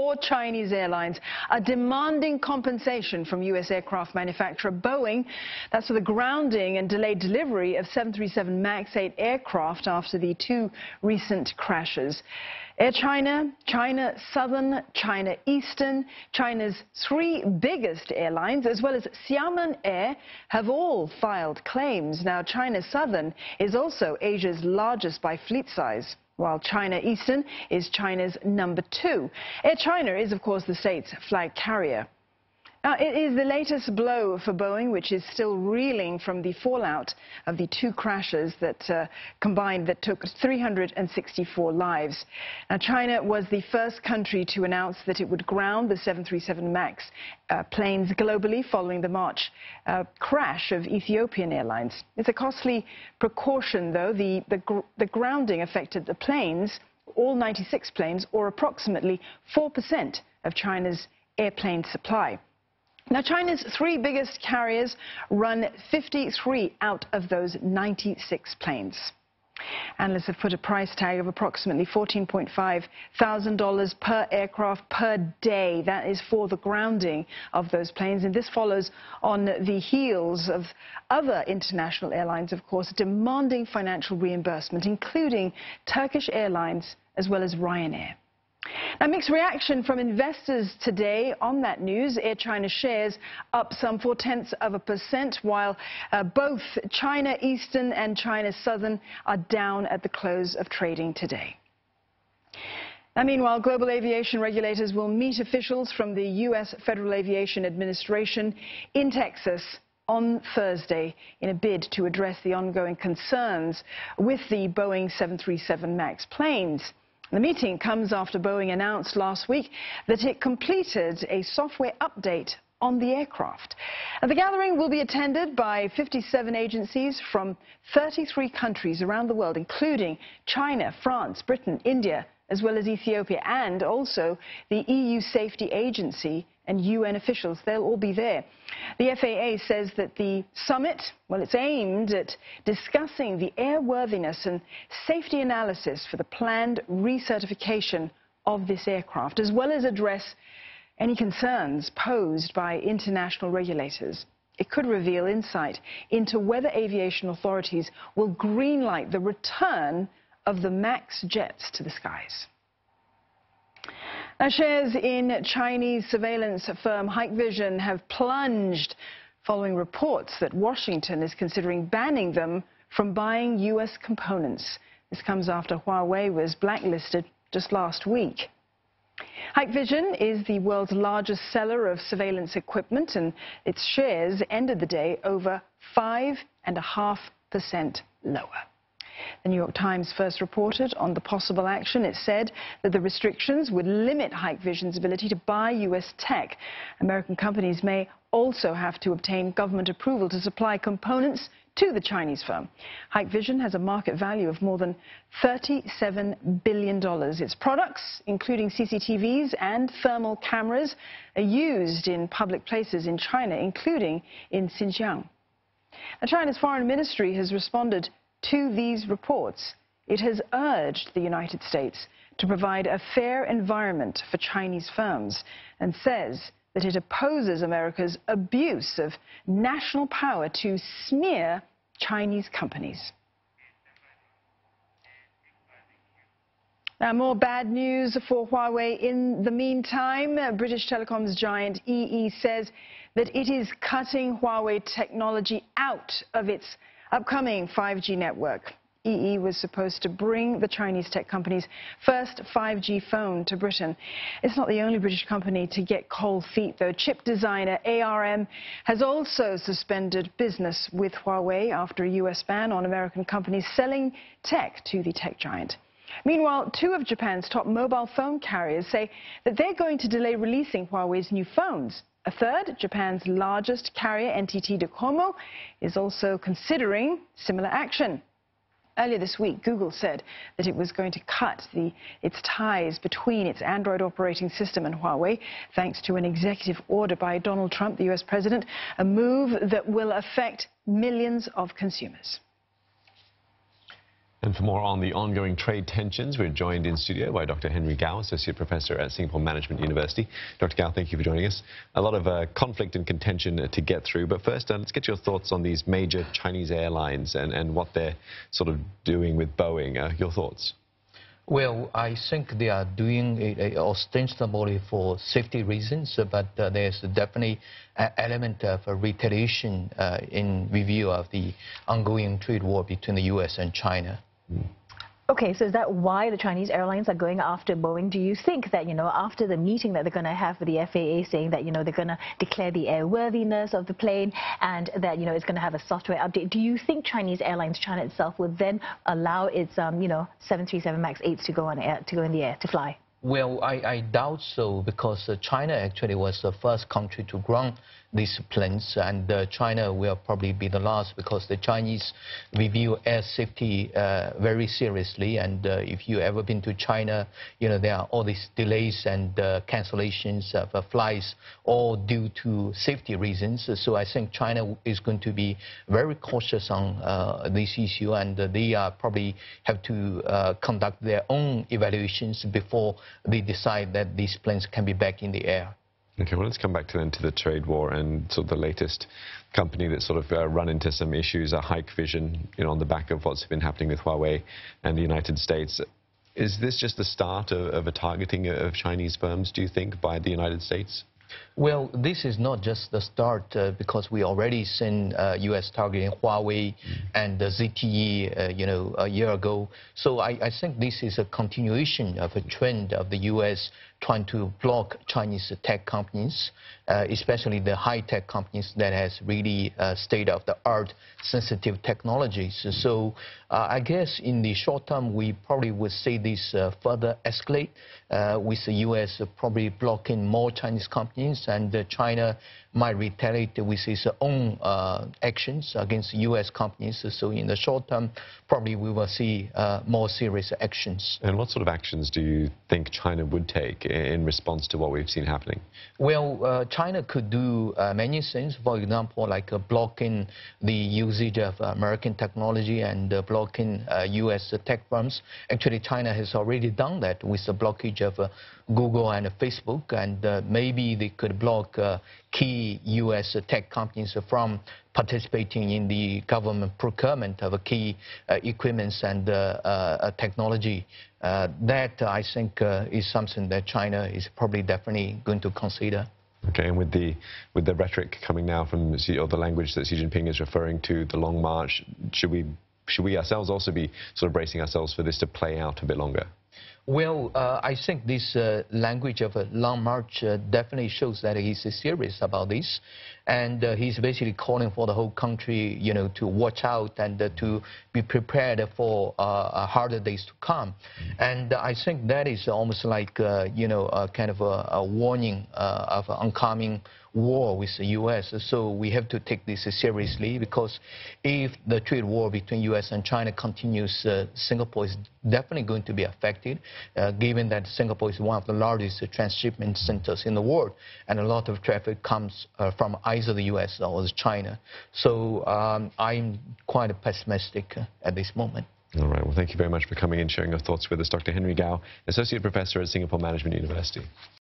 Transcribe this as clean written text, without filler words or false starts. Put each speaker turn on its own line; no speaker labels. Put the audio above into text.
4 Chinese airlines are demanding compensation from U.S. aircraft manufacturer Boeing. That's for the grounding and delayed delivery of 737 MAX 8 aircraft after the 2 recent crashes. Air China, China Southern, China Eastern, China's 3 biggest airlines, as well as Xiamen Air, have all filed claims. Now, China Southern is also Asia's largest by fleet size, while China Eastern is China's number 2. Air China is, of course, the state's flag carrier. Now, it is the latest blow for Boeing, which is still reeling from the fallout of the 2 crashes that combined that took 364 lives. Now, China was the first country to announce that it would ground the 737 MAX planes globally following the March crash of Ethiopian Airlines. It's a costly precaution, though. The grounding affected the planes, all 96 planes, or approximately 4% of China's airplane supply. Now, China's 3 biggest carriers run 53 out of those 96 planes. Analysts have put a price tag of approximately $14.5 thousand per aircraft per day. That is for the grounding of those planes. And this follows on the heels of other international airlines, of course, demanding financial reimbursement, including Turkish Airlines as well as Ryanair. Now, mixed reaction from investors today on that news. Air China shares up some 0.4%, while both China Eastern and China Southern are down at the close of trading today. Now, meanwhile, global aviation regulators will meet officials from the U.S. Federal Aviation Administration in Texas on Thursday in a bid to address the ongoing concerns with the Boeing 737 MAX planes. The meeting comes after Boeing announced last week that it completed a software update on the aircraft. And the gathering will be attended by 57 agencies from 33 countries around the world, including China, France, Britain, India, as well as Ethiopia, and also the EU Safety Agency and UN officials. They'll all be there. The FAA says that the summit, well, it's aimed at discussing the airworthiness and safety analysis for the planned recertification of this aircraft, as well as address any concerns posed by international regulators. It could reveal insight into whether aviation authorities will greenlight the return of the MAX jets to the skies. Now, shares in Chinese surveillance firm HIK Vision have plunged following reports that Washington is considering banning them from buying U.S. components. This comes after Huawei was blacklisted just last week. HIK Vision is the world's largest seller of surveillance equipment, and its shares ended the day over 5.5% lower. The New York Times first reported on the possible action. It said that the restrictions would limit HIK Vision's ability to buy U.S. tech. American companies may also have to obtain government approval to supply components to the Chinese firm. HIK Vision has a market value of more than $37 billion. Its products, including CCTVs and thermal cameras, are used in public places in China, including in Xinjiang. Now, China's foreign ministry has responded to these reports. It has urged the United States to provide a fair environment for Chinese firms and says that it opposes America's abuse of national power to smear Chinese companies. Now, more bad news for Huawei in the meantime. British telecoms giant EE says that it is cutting Huawei technology out of its upcoming 5G network. EE was supposed to bring the Chinese tech company's first 5G phone to Britain. It's not the only British company to get cold feet, though. Chip designer ARM has also suspended business with Huawei after a U.S. ban on American companies selling tech to the tech giant. Meanwhile, 2 of Japan's top mobile phone carriers say that they're going to delay releasing Huawei's new phones. A third, Japan's largest carrier, NTT Docomo, is also considering similar action. Earlier this week, Google said that it was going to cut its ties between its Android operating system and Huawei, thanks to an executive order by Donald Trump, the U.S. president, a move that will affect millions of consumers.
And for more on the ongoing trade tensions, we're joined in studio by Dr. Henry Gao, Associate Professor at Singapore Management University. Dr. Gao, thank you for joining us. A lot of conflict and contention to get through, but first, let's get your thoughts on these major Chinese airlines and what they're sort of doing with Boeing. Your thoughts?
Well, I think they are doing it ostensibly for safety reasons, but there's definitely an element of a retaliation in review of the ongoing trade war between the U.S. and China.
Okay, so is that why the Chinese airlines are going after Boeing? Do you think that, after the meeting that they're going to have with the FAA saying that, they're going to declare the airworthiness of the plane and that, it's going to have a software update, do you think Chinese Airlines, China itself, would then allow its, 737 MAX 8s to go in the air, to fly?
Well, I doubt so, because China actually was the first country to ground these planes, and China will probably be the last, because the Chinese review air safety very seriously. And if you ever been to China, there are all these delays and cancellations of flights, all due to safety reasons. So I think China is going to be very cautious on this issue, and they probably have to conduct their own evaluations before they decide that these planes can be back in the air.
Okay, well, let's come back to the trade war and sort of the latest company that sort of run into some issues, HIK Vision, on the back of what's been happening with Huawei and the United States. Is this just the start of a targeting of Chinese firms, do you think, by the United States?
Well, this is not just the start, because we already seen U.S. targeting Huawei and ZTE, a year ago. So I think this is a continuation of a trend of the U.S. trying to block Chinese tech companies, especially the high-tech companies that has really state-of-the-art sensitive technologies. So I guess in the short term, we probably would see this further escalate, with the U.S. probably blocking more Chinese companies, and China might retaliate with its own actions against U.S. companies. So in the short term, probably we will see more serious actions.
And what sort of actions do you think China would take in response to what we've seen happening?
Well, China could do many things. For example, like blocking the usage of American technology and blocking U.S. tech firms. Actually, China has already done that with the blockage of Google and Facebook, and maybe they could block key U.S. tech companies from participating in the government procurement of key equipments and technology. That, I think, is something that China is probably definitely going to consider.
Okay, and with the rhetoric coming now from or the language that Xi Jinping is referring to, the Long March, should we ourselves also be sort of bracing ourselves for this to play out a bit longer?
Well, I think this language of a long march definitely shows that he's serious about this. And he's basically calling for the whole country, to watch out and to be prepared for harder days to come. And I think that is almost like, kind of a warning of an oncoming war with the U.S. So we have to take this seriously, because if the trade war between U.S. and China continues, Singapore is definitely going to be affected, given that Singapore is one of the largest transshipment centers in the world, and a lot of traffic comes from either the U.S. or China. So I'm quite pessimistic at this moment.
All right. Well, thank you very much for coming in, sharing your thoughts with us. Dr. Henry Gao, Associate Professor at Singapore Management University.